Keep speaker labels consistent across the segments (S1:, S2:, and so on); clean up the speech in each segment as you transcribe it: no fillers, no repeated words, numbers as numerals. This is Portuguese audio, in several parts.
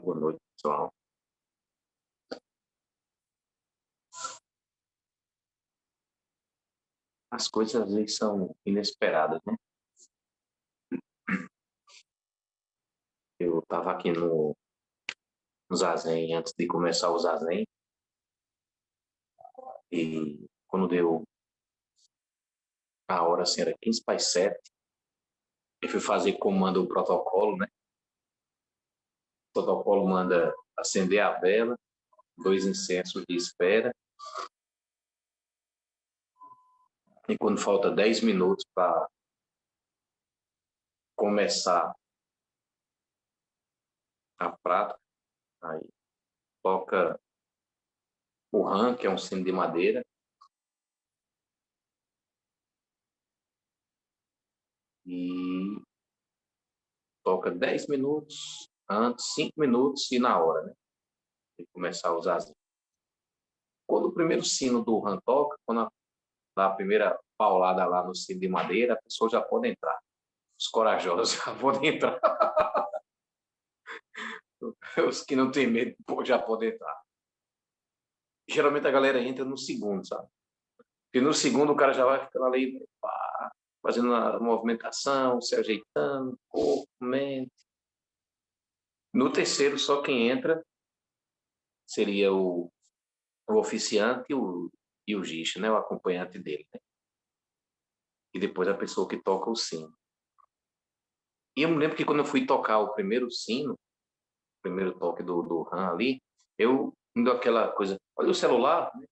S1: Boa noite, pessoal. As coisas às vezes são inesperadas, né? Eu estava aqui no Zazen antes de começar o Zazen e quando deu a hora, assim, era 15 para as 7, eu fui fazer como manda o protocolo, né? O protocolo manda acender a vela, 2 incensos de espera, e quando falta 10 minutos para começar a prática, aí toca o ram, que é um sino de madeira, e toca 10 minutos antes, 5 minutos e na hora, né? De começar a usar. Quando o primeiro sino do ram toca, quando dá a primeira paulada lá no sino de madeira, a pessoa já pode entrar. Os corajosos já podem entrar. Os que não têm medo já podem entrar. Geralmente a galera entra no segundo, sabe? Porque no segundo o cara já vai ficando ali, pá, fazendo a movimentação, se ajeitando, corpo, mente. No terceiro, só quem entra seria o oficiante e o guiche, né? O acompanhante dele, né? E depois a pessoa que toca o sino. E eu me lembro que quando eu fui tocar o primeiro sino, o primeiro toque do ram ali, eu me deu aquela coisa, olha o celular, né?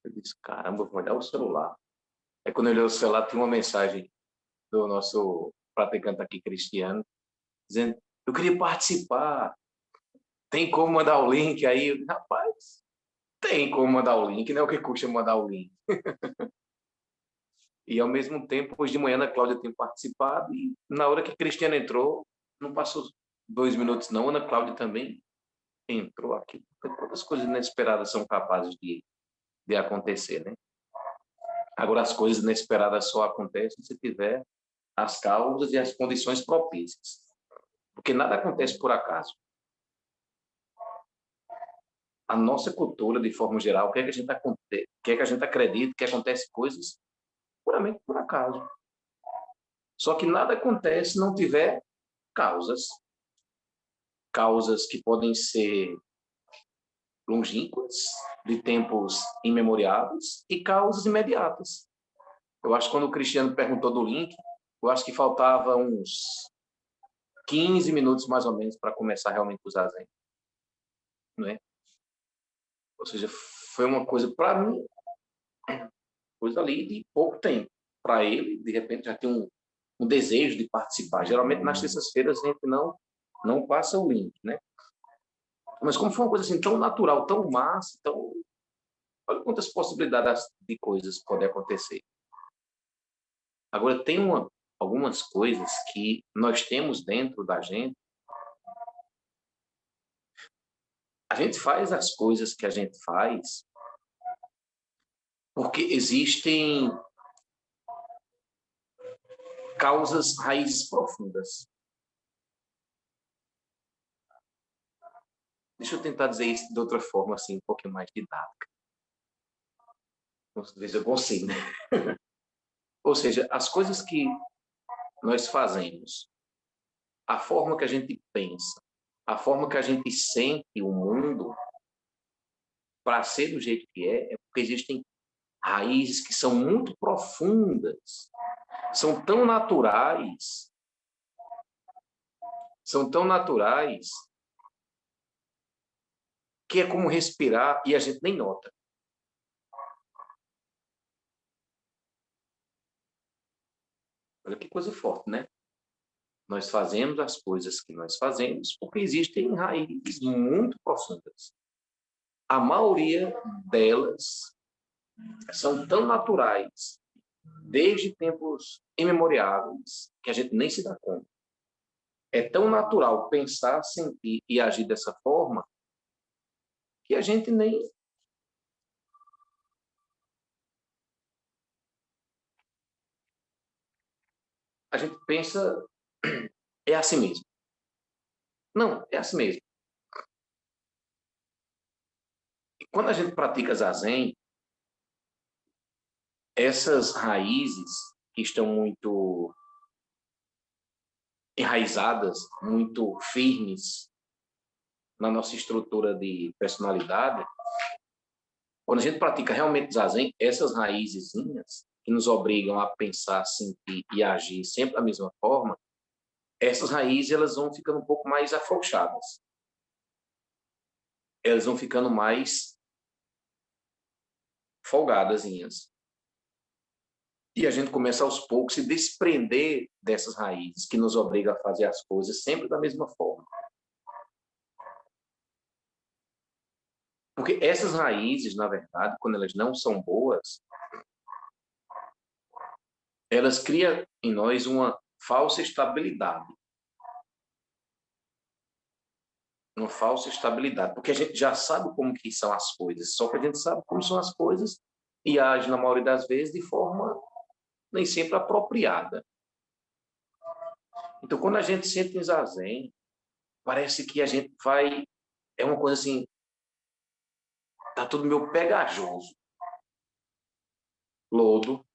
S1: Eu disse, caramba, vou olhar o celular. Aí quando eu olhei o celular, tinha uma mensagem do nosso praticante aqui, Cristiano, dizendo, eu queria participar, tem como mandar o link aí? Eu disse, rapaz, tem como mandar o link, né? O que custa mandar o link? E ao mesmo tempo, hoje de manhã, a Cláudia tem participado e na hora que Cristiano entrou, não passou 2 minutos não, a Ana Cláudia também entrou aqui. Quantas coisas inesperadas são capazes de acontecer, né? Agora, as coisas inesperadas só acontecem se tiver as causas e as condições propícias. Porque nada acontece por acaso. A nossa cultura, de forma geral, quer que a gente acredite que acontece coisas puramente por acaso. Só que nada acontece se não tiver causas. Causas que podem ser longínquas, de tempos imemoriais, e causas imediatas. Eu acho que quando o Cristiano perguntou do link, eu acho que faltava uns 15 minutos mais ou menos para começar realmente a usar Zen, não é? Ou seja, foi uma coisa para mim, coisa ali de pouco tempo. Para ele, de repente, já tem um desejo de participar. Geralmente nas terças-feiras a gente não passa o link, né? Mas como foi uma coisa assim tão natural, tão massa, tão... olha quantas possibilidades de coisas podem acontecer. Agora, tem algumas coisas que nós temos dentro da gente. A gente faz as coisas que a gente faz porque existem causas, raízes profundas. Deixa eu tentar dizer isso de outra forma, assim, um pouquinho mais didática. Vamos ver se eu consigo, né? Ou seja, as coisas que nós fazemos, a forma que a gente pensa, a forma que a gente sente o mundo, para ser do jeito que é porque existem raízes que são muito profundas, são tão naturais, que é como respirar e a gente nem nota. Olha que coisa forte, né? Nós fazemos as coisas que nós fazemos porque existem raízes muito profundas. A maioria delas são tão naturais, desde tempos imemoriais, que a gente nem se dá conta. É tão natural pensar, sentir e agir dessa forma que a gente nem... A gente pensa, é assim mesmo. Não, é assim mesmo. Quando a gente pratica zazen, essas raízes que estão muito enraizadas, muito firmes na nossa estrutura de personalidade, quando a gente pratica realmente zazen, essas raizezinhas que nos obrigam a pensar, sentir e agir sempre da mesma forma, essas raízes elas vão ficando um pouco mais afrouxadas. Elas vão ficando mais folgadazinhas. E a gente começa aos poucos a se desprender dessas raízes que nos obrigam a fazer as coisas sempre da mesma forma. Porque essas raízes, na verdade, quando elas não são boas, elas criam em nós uma falsa estabilidade. Uma falsa estabilidade. Porque a gente já sabe como que são as coisas, só que a gente sabe como são as coisas e age, na maioria das vezes, de forma nem sempre apropriada. Então, quando a gente sente em zazen, parece que a gente vai... É uma coisa assim... Tá tudo meio pegajoso. Lodo.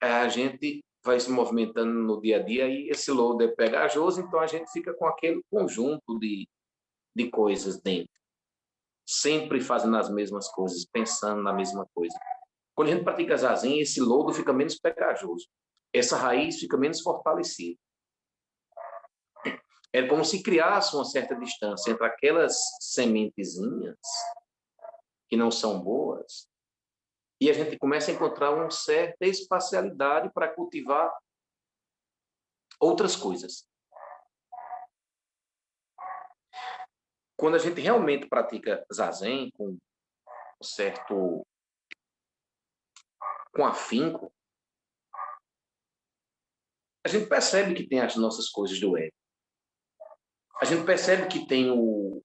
S1: A gente vai se movimentando no dia a dia e esse lodo é pegajoso, então a gente fica com aquele conjunto de coisas dentro. Sempre fazendo as mesmas coisas, pensando na mesma coisa. Quando a gente pratica zazen, esse lodo fica menos pegajoso. Essa raiz fica menos fortalecida. É como se criasse uma certa distância entre aquelas sementezinhas que não são boas e a gente começa a encontrar uma certa espacialidade para cultivar outras coisas. Quando a gente realmente pratica zazen com certo... com afinco, a gente percebe que tem as nossas coisas do ego. A gente percebe que tem o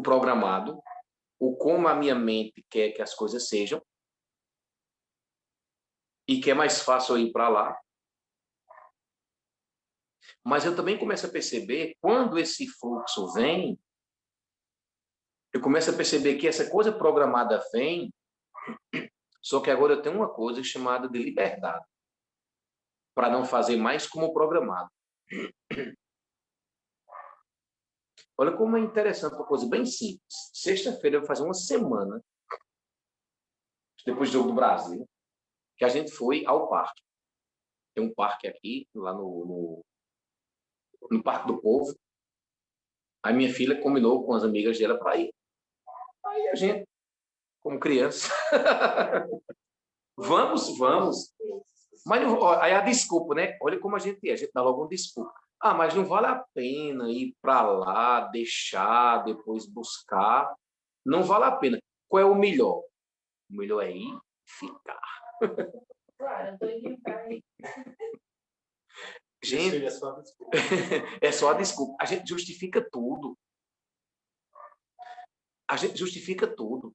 S1: programado, o como a minha mente quer que as coisas sejam, e que é mais fácil eu ir para lá. Mas eu também começo a perceber, quando esse fluxo vem, eu começo a perceber que essa coisa programada vem, só que agora eu tenho uma coisa chamada de liberdade, para não fazer mais como programado. Olha como é interessante, uma coisa bem simples. Sexta-feira eu vou fazer uma semana, depois do jogo do Brasil, que a gente foi ao parque. Tem um parque aqui, lá no Parque do Povo. Aí minha filha combinou com as amigas dela para ir. Aí a gente, como criança, vamos. Mas não, aí a desculpa, né? Olha como a gente dá logo uma desculpa. Ah, mas não vale a pena ir para lá, deixar, depois buscar. Não vale a pena. Qual é o melhor? O melhor é ir e ficar.
S2: Claro, eu tô indo para aí.
S1: Gente, é só a desculpa. A gente justifica tudo. A gente justifica tudo.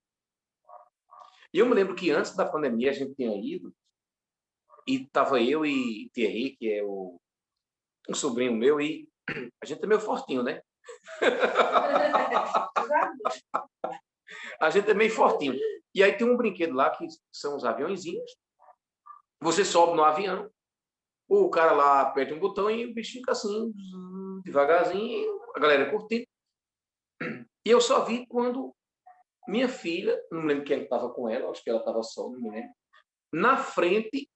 S1: E eu me lembro que antes da pandemia a gente tinha ido e estava eu e Thierry, que é um sobrinho meu, e a gente é meio fortinho, né? A gente é meio fortinho. E aí tem um brinquedo lá que são os aviãozinhos. Você sobe no avião, o cara lá aperta um botão e o bicho fica assim, devagarzinho, a galera curtindo. E eu só vi quando minha filha, não me lembro quem estava com ela, acho que ela estava só, não me lembro, na frente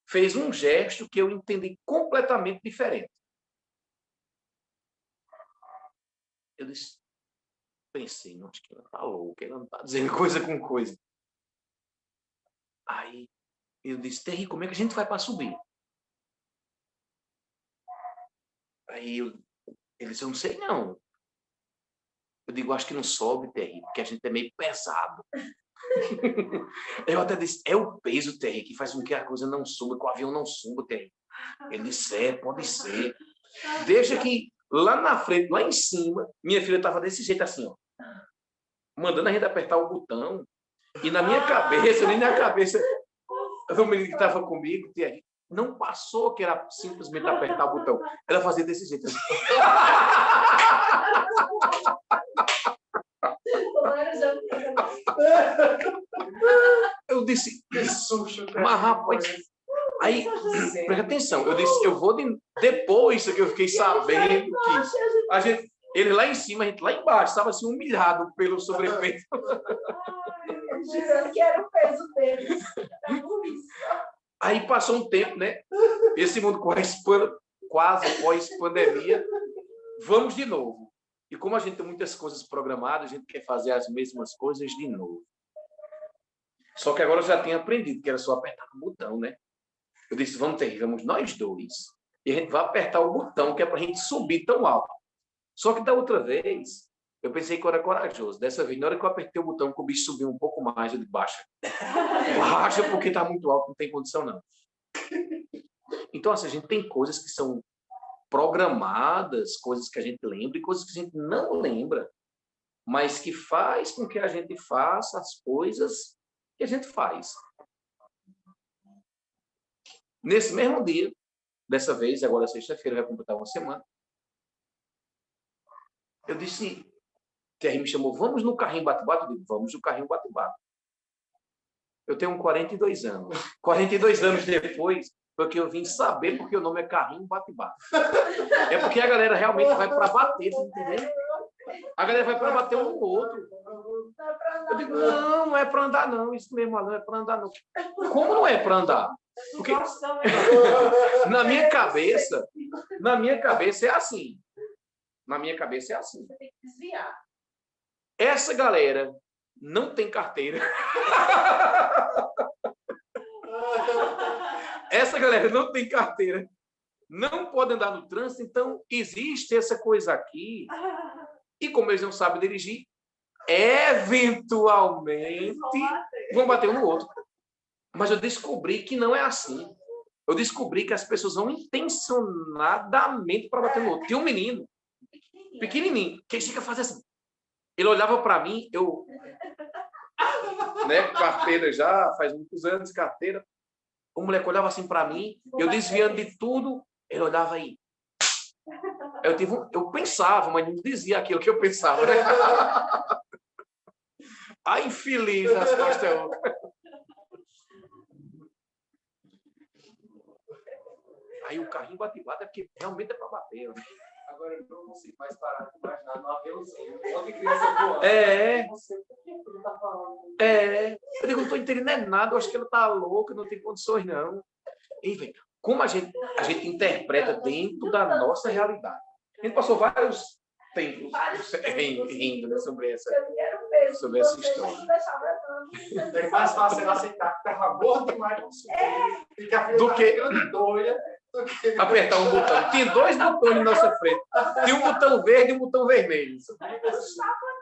S1: fez um gesto que eu entendi completamente diferente. Eu pensei, não, acho que ela está louca, ela não está dizendo coisa com coisa. Aí eu disse, Terry, como é que a gente vai para subir? Aí ele disse, eu não sei não. Eu digo, acho que não sobe, Terry, porque a gente é meio pesado. Eu até disse, é o peso, Terry, que faz com que a coisa não suba, que o avião não suba, Terry. Ele disse, pode ser. Deixa que lá na frente, lá em cima, minha filha estava desse jeito assim, ó, mandando a gente apertar o botão. E na minha cabeça, nem na cabeça do menino que estava comigo, Terry, não passou que era simplesmente apertar o botão. Ela fazia desse jeito assim. Eu disse,
S3: Que susto, cara.
S1: mas rapaz, aí, presta atenção, eu disse, eu vou depois que eu fiquei sabendo que a gente, ele lá em cima, a gente lá embaixo, estava assim humilhado pelo sobrepeso.
S2: Jurando que era o peso deles.
S1: Aí passou um tempo, né? Esse mundo quase pós-pandemia, vamos de novo. E como a gente tem muitas coisas programadas, a gente quer fazer as mesmas coisas de novo. Só que agora eu já tinha aprendido que era só apertar o botão, né? Eu disse, vamos nós dois. E a gente vai apertar o botão, que é para a gente subir tão alto. Só que da outra vez, eu pensei que eu era corajoso. Dessa vez, na hora que eu apertei o botão, que o bicho subiu um pouco mais, eu disse, baixa. Baixa, porque está muito alto, não tem condição, não. Então, assim, a gente tem coisas que são programadas, coisas que a gente lembra e coisas que a gente não lembra, mas que faz com que a gente faça as coisas que a gente faz. Nesse mesmo dia, dessa vez, agora sexta-feira, vai completar uma semana, eu disse, Thierry me chamou, vamos no carrinho bate-bate? Eu digo, vamos no carrinho bate-bate. Eu tenho 42 anos. 42 anos depois, porque eu vim saber porque o nome é carrinho bate-bate. É porque a galera realmente vai para bater, tá entendendo? A galera vai para bater um no outro. Eu digo, não é para andar, não. Isso mesmo, não é para andar, não. Como não é para andar? Porque na minha cabeça é assim. Na minha cabeça é assim.
S2: Você tem que desviar.
S1: Essa galera não tem carteira. Essa galera não tem carteira. Não pode andar no trânsito, então existe essa coisa aqui. E como eles não sabem dirigir, eventualmente vão bater um no outro. Mas eu descobri que não é assim. Eu descobri que as pessoas vão intencionadamente para bater no outro. Tinha um menino, pequenininho, que fica fazendo assim. Ele olhava para mim, eu... né, carteira já, faz muitos anos, carteira. O moleque olhava assim para mim, eu desviando de tudo, ele olhava aí. Eu pensava, mas não dizia aquilo que eu pensava. Né? A infeliz nas costas é outra. Aí o carrinho bate-bate é porque realmente é para bater. Né?
S3: Agora eu não consigo mais parar de imaginar no aviãozinho. Onde criança voando.
S1: Eu digo, não estou entendendo nada, eu acho que ela está louca, não tem condições, não. E, véio, como a gente interpreta dentro da nossa realidade. A gente passou vários tempos rindo, né, sobre essa história.
S3: É mais fácil aceitar que estava gordo demais
S1: do que
S3: doida.
S1: Apertar um botão. Tinha dois botões na nossa frente. Tinha um botão verde e um botão vermelho.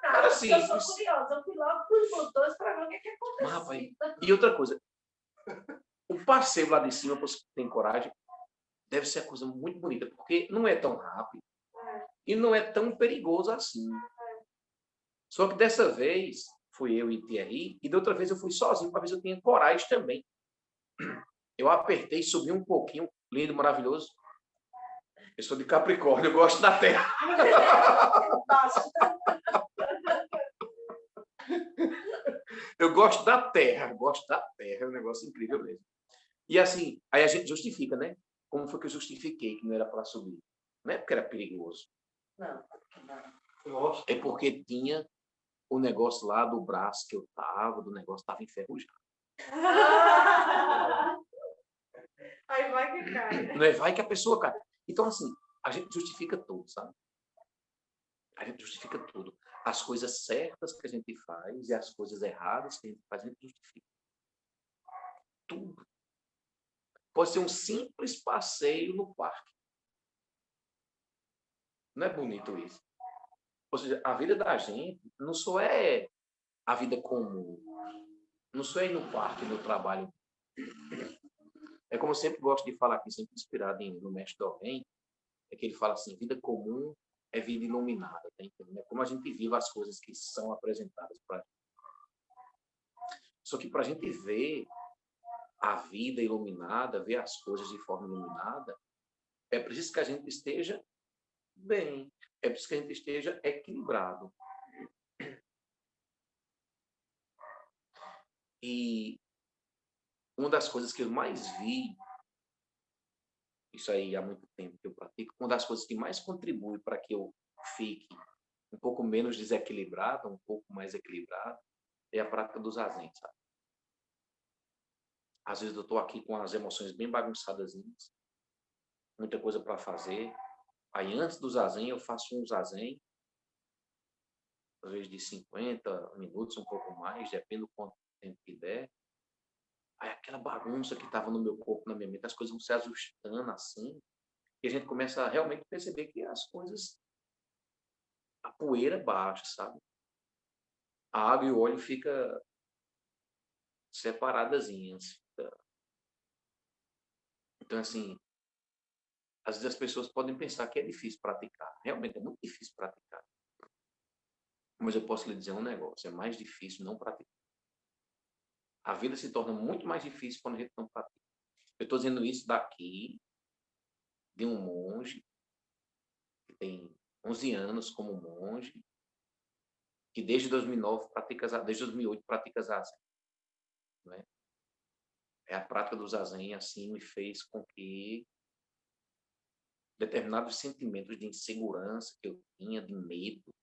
S2: Era simples. Eu sou curiosa, eu fui logo para os botões para ver o que aconteceu.
S1: Rapaz, e outra coisa, o passeio lá de cima, para você que tem coragem, deve ser uma coisa muito bonita, porque não é tão rápido e não é tão perigoso assim. Só que dessa vez fui eu e Thierry, e da outra vez eu fui sozinho para ver se eu tinha coragem também. Eu apertei, subi um pouquinho, lindo, maravilhoso. Eu sou de Capricórnio, eu gosto da terra. Eu gosto da terra, é um negócio incrível mesmo. E assim, aí a gente justifica, né? Como foi que eu justifiquei que não era para subir? Não é porque era perigoso.
S2: Não.
S1: É porque tinha o negócio lá do braço que eu tava, do negócio estava enferrujado.
S2: Aí vai que cai.
S1: Não é vai que a pessoa cai. Então, assim, a gente justifica tudo, sabe? A gente justifica tudo. As coisas certas que a gente faz e as coisas erradas que a gente faz, a gente justifica. Tudo. Pode ser um simples passeio no parque. Não é bonito isso? Ou seja, a vida da gente não só é a vida comum. Não só é ir no parque, no trabalho. É como eu sempre gosto de falar aqui, sempre inspirado no Mestre Dorém, é que ele fala assim, vida comum é vida iluminada. Tá entendendo? É como a gente vive as coisas que são apresentadas para a gente. Só que para a gente ver a vida iluminada, ver as coisas de forma iluminada, é preciso que a gente esteja bem. É preciso que a gente esteja equilibrado. E uma das coisas que eu mais vi, isso aí há muito tempo que eu pratico, uma das coisas que mais contribui para que eu fique um pouco menos desequilibrado, um pouco mais equilibrado, é a prática do zazen, sabe? Às vezes eu estou aqui com as emoções bem bagunçadas, muita coisa para fazer. Aí antes do zazen eu faço um zazen, às vezes de 50 minutos, um pouco mais, depende do quanto tempo que der. Aí aquela bagunça que estava no meu corpo, na minha mente, as coisas vão se ajustando assim, e a gente começa a realmente perceber que as coisas, a poeira baixa, sabe? A água e o óleo fica separadazinhas. Então, assim, às vezes as pessoas podem pensar que é difícil praticar. Realmente é muito difícil praticar. Mas eu posso lhe dizer um negócio, é mais difícil não praticar. A vida se torna muito mais difícil quando a gente não pratica. Eu estou dizendo isso daqui, de um monge, que tem 11 anos como monge, que desde 2009 pratica, desde 2008 pratica zazen. Né? É a prática do zazen, assim, me fez com que determinados sentimentos de insegurança que eu tinha, de medo,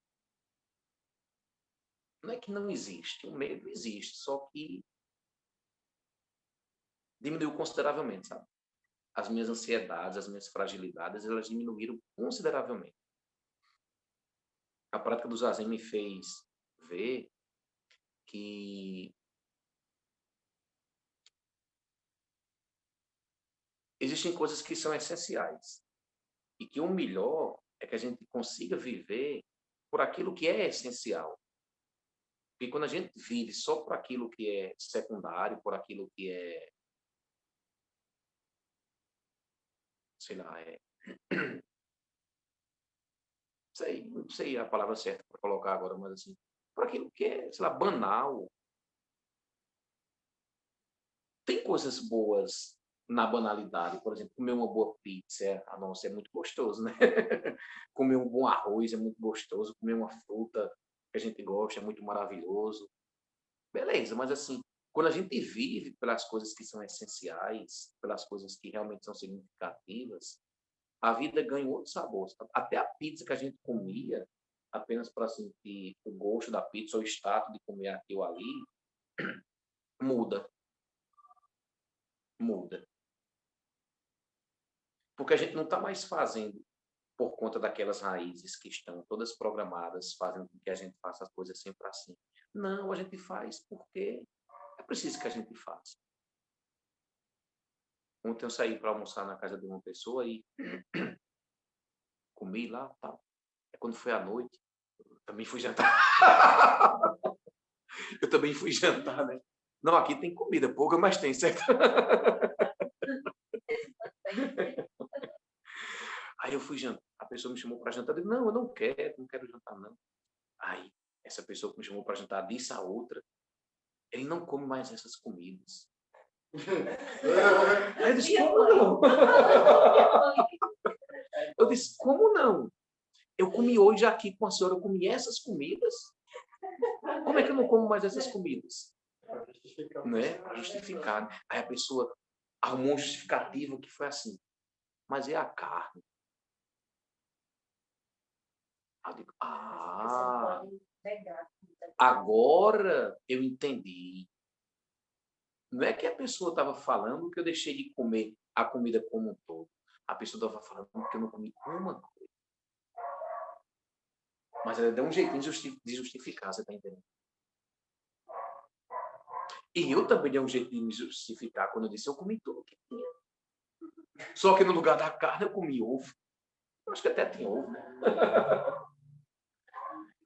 S1: não é que não existe, o medo existe, só que diminuiu consideravelmente, sabe? As minhas ansiedades, as minhas fragilidades, elas diminuíram consideravelmente. A prática do zazen me fez ver que existem coisas que são essenciais e que o melhor é que a gente consiga viver por aquilo que é essencial. Porque quando a gente vive só por aquilo que é secundário, por aquilo que é, sei lá, não sei a palavra certa para colocar agora, mas assim, por aquilo que é, sei lá, banal. Tem coisas boas na banalidade, por exemplo, comer uma boa pizza, nossa, é muito gostoso, né? Comer um bom arroz é muito gostoso, comer uma fruta que a gente gosta é muito maravilhoso. Beleza, mas assim, quando a gente vive pelas coisas que são essenciais, pelas coisas que realmente são significativas, a vida ganha outro sabor. Até a pizza que a gente comia, apenas para sentir o gosto da pizza ou o status de comer aquilo ali, muda, muda. Porque a gente não está mais fazendo por conta daquelas raízes que estão todas programadas, fazendo com que a gente faça as coisas sempre assim. Não, a gente faz porque é preciso que a gente faça. Ontem eu saí para almoçar na casa de uma pessoa e comi lá, tal. Quando foi à noite, eu também fui jantar. Eu também fui jantar, né? Não, aqui tem comida, pouca, mas tem, certo? Aí eu fui jantar. A pessoa me chamou para jantar. Eu disse, não, eu não quero jantar, não. Aí, essa pessoa que me chamou para jantar disse a outra, ele não come mais essas comidas. Aí eu disse, como não? Eu disse, como não? Eu comi hoje aqui com a senhora, eu comi essas comidas. Como é que eu não como mais essas comidas? Né? Para justificar. Aí a pessoa arrumou um justificativo que foi assim, mas é a carne. Aí eu digo, agora eu entendi. Não é que a pessoa estava falando que eu deixei de comer a comida como um todo. A pessoa estava falando que eu não comi uma coisa. Mas ela deu um jeitinho de justificar, você está entendendo? E eu também dei um jeito de me justificar quando eu disse eu comi tudo que tinha. Só que no lugar da carne eu comi ovo. Eu acho que até tem ovo.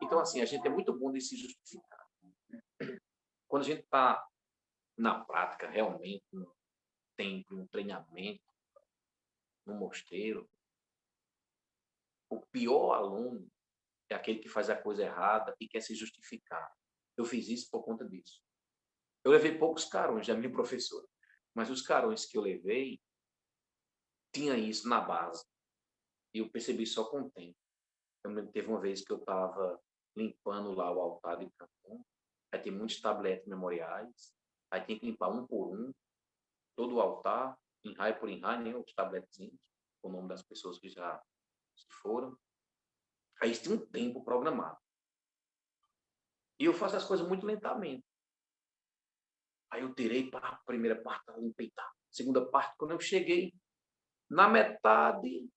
S1: Então, assim, a gente é muito bom de se justificar. Quando a gente está na prática, realmente, no templo, no treinamento, no mosteiro, o pior aluno é aquele que faz a coisa errada e quer se justificar. Eu fiz isso por conta disso. Eu levei poucos carões da minha professora, mas os carões que eu levei tinha isso na base. E eu percebi só com o tempo. Teve uma vez que eu estava limpando lá o altar de Cancún, aí tem muitos tabletes memoriais, Aí tem que limpar um por um, todo o altar, em raio por em raio, nem os tabletezinhos, o nome das pessoas que já se foram. Aí isso tem um tempo programado. E eu faço as coisas muito lentamente. Aí eu tirei para a primeira parte, limpei, tá. Segunda parte, quando eu cheguei na metade,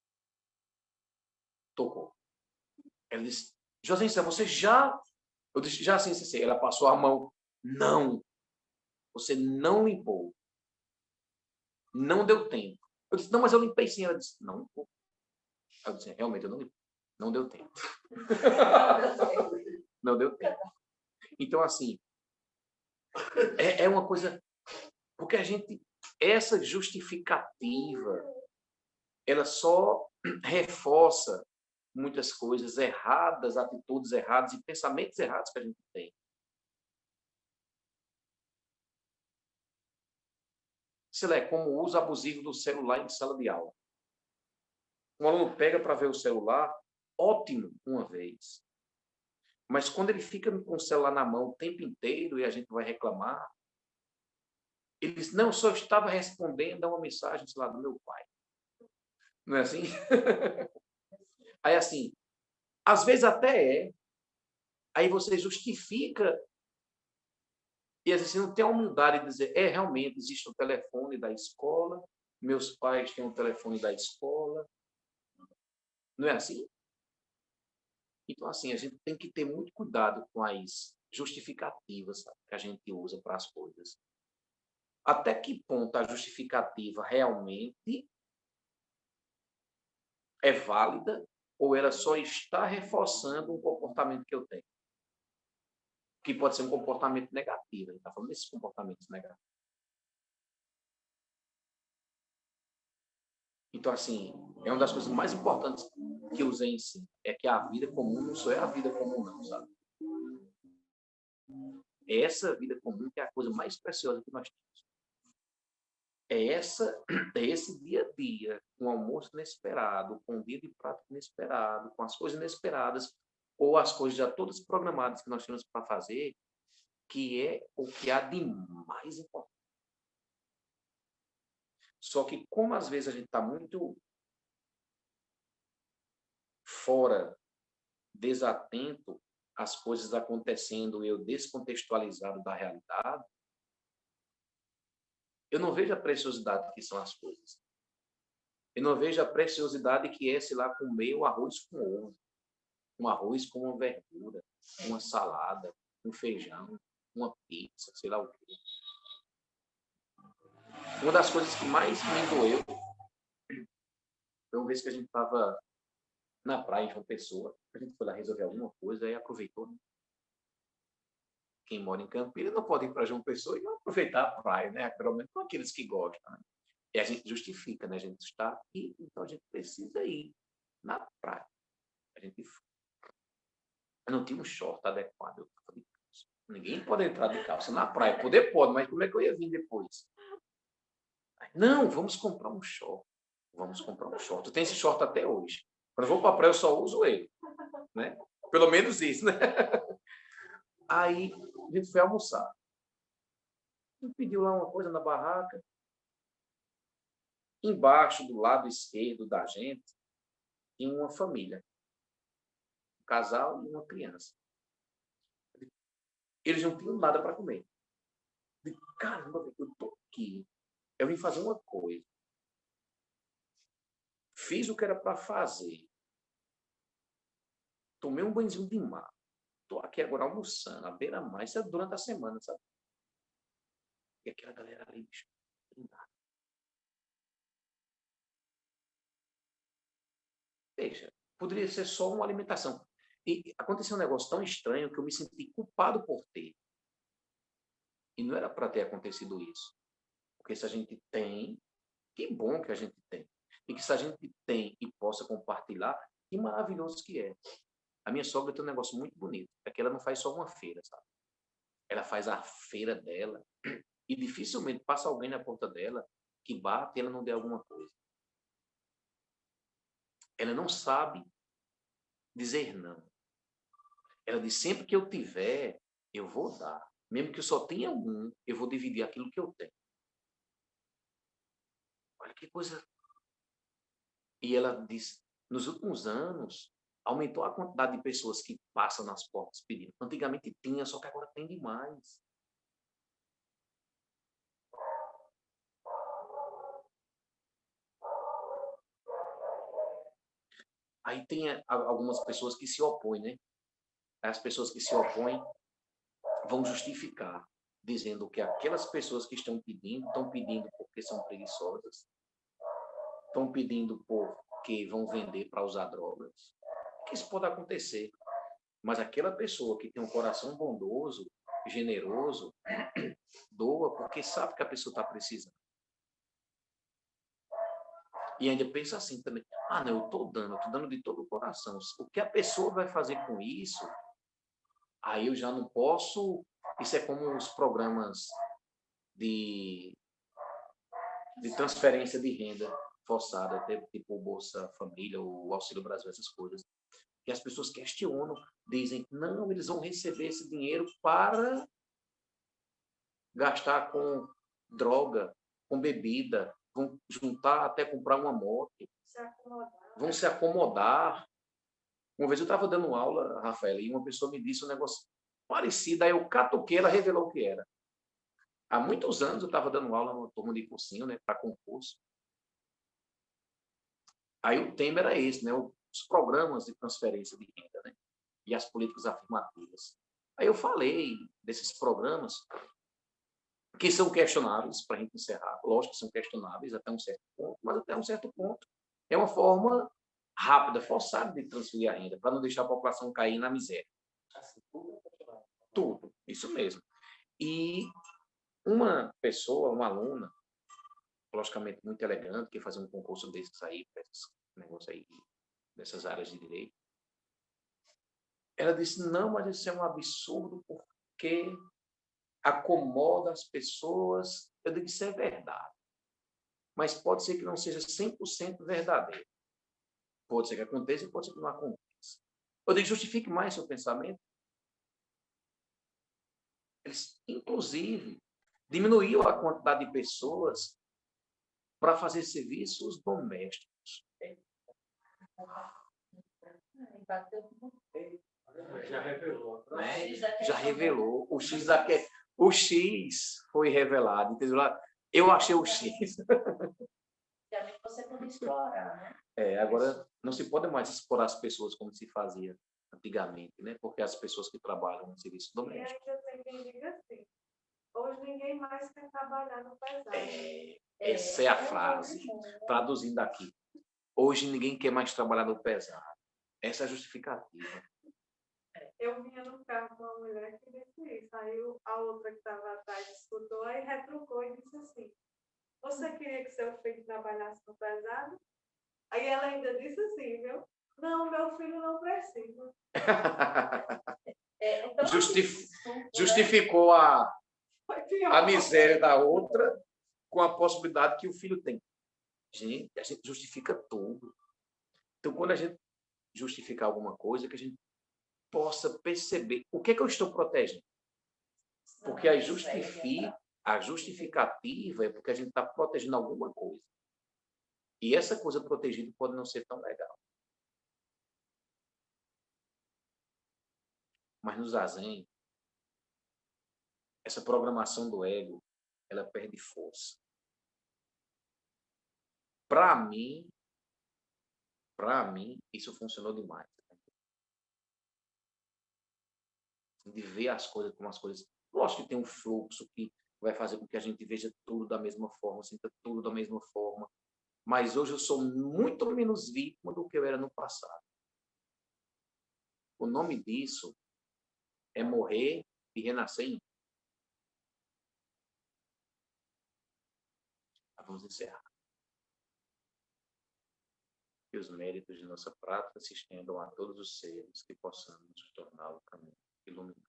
S1: tocou. Ela disse, Josense, você já... Eu disse, já sim, sim. Ela passou a mão. Não, você não limpou. Não deu tempo. Eu disse, não, mas eu limpei sim. Ela disse, não limpou. Eu disse, realmente, eu não limpei. Não deu tempo. Não deu tempo. Então, assim, é uma coisa... Porque a gente... Essa justificativa, ela só reforça muitas coisas erradas, atitudes erradas e pensamentos errados que a gente tem. Sei lá, é como o uso abusivo do celular em sala de aula. Um aluno pega para ver o celular, ótimo, uma vez. Mas quando ele fica com o celular na mão o tempo inteiro e a gente vai reclamar, ele diz, não, eu só estava respondendo a uma mensagem, sei lá, do meu pai. Não é assim? Aí, assim, às vezes até é. Aí você justifica e assim, não tem a humildade de dizer, realmente, existe o telefone da escola, meus pais têm o telefone da escola. Não é assim? Então, assim, a gente tem que ter muito cuidado com as justificativas, sabe, que a gente usa para as coisas. Até que ponto a justificativa realmente é válida ou ela só está reforçando um comportamento que eu tenho? Que pode ser um comportamento negativo. A gente está falando desses comportamentos negativos. Então, assim, é uma das coisas mais importantes que eu usei em si. É que a vida comum não só é a vida comum, não, sabe? É essa vida comum que é a coisa mais preciosa que nós temos. É esse dia a dia, com o almoço inesperado, com o dia de prato inesperado, com as coisas inesperadas, ou as coisas já todas programadas que nós temos para fazer, que é o que há de mais importante. Só que, como às vezes a gente está muito fora, desatento às coisas acontecendo, eu descontextualizado da realidade, eu não vejo a preciosidade que são as coisas. Eu não vejo a preciosidade que é, sei lá, comer o arroz com ovo, um arroz com uma verdura, uma salada, um feijão, uma pizza, sei lá o quê. Uma das coisas que mais me doeu foi uma vez que a gente estava na praia em João Pessoa, a gente foi lá resolver alguma coisa e aproveitou, né? Quem mora em Campinas não pode ir para João Pessoa e não aproveitar a praia, né? Pelo menos aqueles que gostam, né? E a gente justifica, né? A gente está aqui, então a gente precisa ir na praia. A gente eu não tinha um short adequado. Eu tava de calça. Ninguém pode entrar de calça na praia. Poder pode, mas como é que eu ia vir depois? Não, vamos comprar um short. Vamos comprar um short. Eu tenho esse short até hoje. Quando eu vou para a praia, eu só uso ele. Né? Pelo menos isso, né? Aí a gente foi almoçar. A gente pediu lá uma coisa na barraca. Embaixo, do lado esquerdo da gente, tinha uma família. Um casal e uma criança. Eles não tinham nada para comer. Eu digo, caramba, eu tô aqui. Eu vim fazer uma coisa. Fiz o que era para fazer. Tomei um banhozinho de mar. Estou aqui agora almoçando, à beira-mar. Isso é durante a semana, sabe? E aquela galera ali, bicho, veja, poderia ser só uma alimentação. E aconteceu um negócio tão estranho que eu me senti culpado por ter. E não era para ter acontecido isso. Porque se a gente tem, que bom que a gente tem. E que se a gente tem e possa compartilhar, que maravilhoso que é. A minha sogra tem um negócio muito bonito. É que ela não faz só uma feira, sabe? Ela faz a feira dela e dificilmente passa alguém na porta dela que bate e ela não dê alguma coisa. Ela não sabe dizer não. Ela diz, sempre que eu tiver, eu vou dar. Mesmo que eu só tenha um, eu vou dividir aquilo que eu tenho. Olha que coisa. E ela disse, nos últimos anos, aumentou a quantidade de pessoas que passam nas portas pedindo. Antigamente tinha, só que agora tem demais. Aí tem algumas pessoas que se opõem, né? As pessoas que se opõem vão justificar, dizendo que aquelas pessoas que estão pedindo porque são preguiçosas, estão pedindo porque vão vender para usar drogas. Que isso pode acontecer. Mas aquela pessoa que tem um coração bondoso, generoso, doa porque sabe que a pessoa está precisando. E ainda pensa assim também, não, eu estou dando de todo o coração. O que a pessoa vai fazer com isso, aí eu já não posso. Isso é como os programas de transferência de renda forçada, até tipo o Bolsa Família, o Auxílio Brasil, essas coisas. Que as pessoas questionam, dizem, não, eles vão receber esse dinheiro para gastar com droga, com bebida, vão juntar até comprar uma moto, vão se acomodar. Uma vez eu estava dando aula, Rafael, e uma pessoa me disse um negócio parecido, aí eu catuquei, ela revelou o que era. Há muitos anos eu estava dando aula numa turma de cursinho, né, para concurso. Aí o tema era esse, né, os programas de transferência de renda, né, e as políticas afirmativas. Aí eu falei desses programas que são questionáveis, para a gente encerrar. Lógico que são questionáveis até um certo ponto, mas até um certo ponto é uma forma rápida, forçada de transferir a renda, para não deixar a população cair na miséria. Tudo, isso mesmo. E uma pessoa, uma aluna, logicamente muito elegante, que fazia um concurso desses aí, esses negócios aí, dessas áreas de direito, ela disse, não, mas isso é um absurdo, porque acomoda as pessoas. Eu digo, isso é verdade. Mas pode ser que não seja 100% verdadeiro. Pode ser que aconteça e pode ser que não aconteça. Eu digo, justifique mais seu pensamento. Eles, inclusive, diminuiu a quantidade de pessoas para fazer serviços domésticos.
S3: Já revelou.
S1: Né? Já revelou. O X foi revelado. Entendeu? Eu achei o X.
S2: Você pode explorar, né?
S1: Agora não se pode mais explorar as pessoas como se fazia antigamente, né? Porque as pessoas que trabalham no serviço doméstico.
S2: E ainda tem quem diga assim, hoje ninguém mais quer trabalhar no pesado.
S1: Essa é a frase, traduzindo aqui. Hoje ninguém quer mais trabalhar no pesado. Essa é a justificativa.
S2: Eu vinha no carro com uma mulher que disse isso. Aí a outra que estava atrás escutou, aí retrucou e disse assim, você queria que seu filho trabalhasse no pesado? Aí ela ainda disse assim, viu? Não, meu filho não precisa. Então,
S1: Justificou a miséria da outra com a possibilidade que o filho tem. Gente, a gente justifica tudo. Então, quando a gente justificar alguma coisa, que a gente possa perceber o que é que eu estou protegendo. Porque a justificativa é porque a gente está protegendo alguma coisa. E essa coisa protegida pode não ser tão legal. Mas no zazen, essa programação do ego, ela perde força. Para mim, isso funcionou demais. De ver as coisas como as coisas. Lógico que tem um fluxo que vai fazer com que a gente veja tudo da mesma forma, sinta tudo da mesma forma. Mas hoje eu sou muito menos vítima do que eu era no passado. O nome disso é morrer e renascer em. Vamos encerrar. Que os méritos de nossa prática se estendam a todos os seres, que possamos torná-lo caminho iluminado.